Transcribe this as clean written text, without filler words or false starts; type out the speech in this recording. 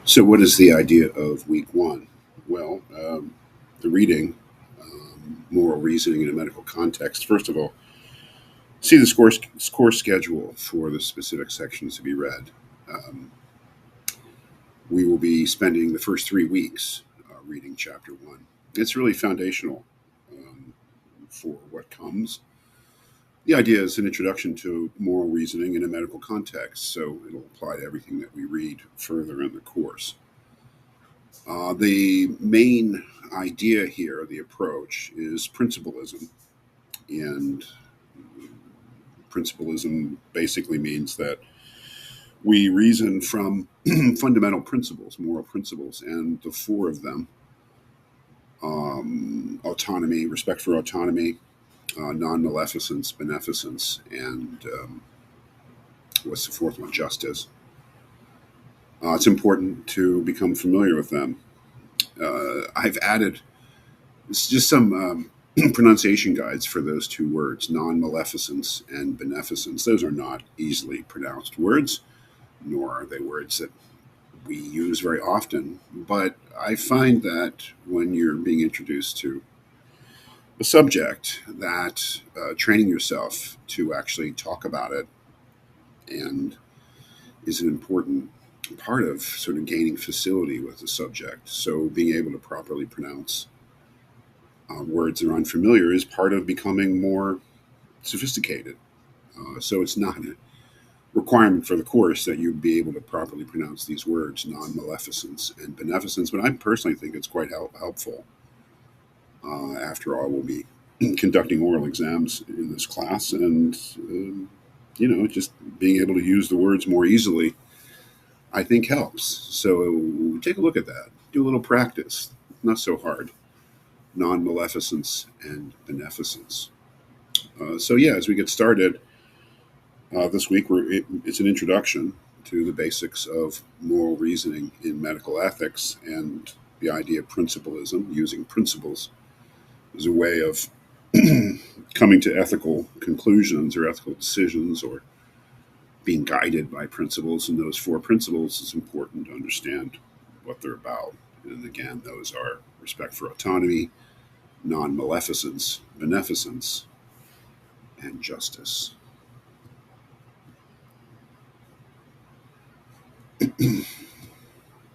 So, what is the idea of week one? Well, the reading, moral reasoning in a medical context. First of all, see the course schedule for the specific sections to be read. Um, we will be spending the first 3 weeks reading chapter one. It's really foundational for what comes. The idea is an introduction to moral reasoning in a medical context, so it'll apply to everything that we read further in the course. The main idea here, the approach, is principlism. And principlism basically means that we reason from fundamental principles, moral principles, and the four of them: autonomy, respect for autonomy, non maleficence, beneficence, and what's the fourth one? Justice. It's important to become familiar with them. I've added just some pronunciation guides for those two words, non maleficence and beneficence. Those are not easily pronounced words, nor are they words that we use very often. But I find that when you're being introduced to a subject, that training yourself to actually talk about it and is an important part of sort of gaining facility with the subject. So being able to properly pronounce words that are unfamiliar is part of becoming more sophisticated. So it's not a requirement for the course that you be able to properly pronounce these words, non-maleficence and beneficence, but I personally think it's quite helpful. After all, we'll be conducting oral exams in this class, and just being able to use the words more easily, I think helps. So take a look at that. Do a little practice. Not so hard. Non-maleficence and beneficence. As we get started this week, it's an introduction to the basics of moral reasoning in medical ethics and the idea of principlism, using principles as a way of coming to ethical conclusions or ethical decisions, or being guided by principles. And those four principles, it's important to understand what they're about. And again, those are respect for autonomy, non maleficence, beneficence, and justice.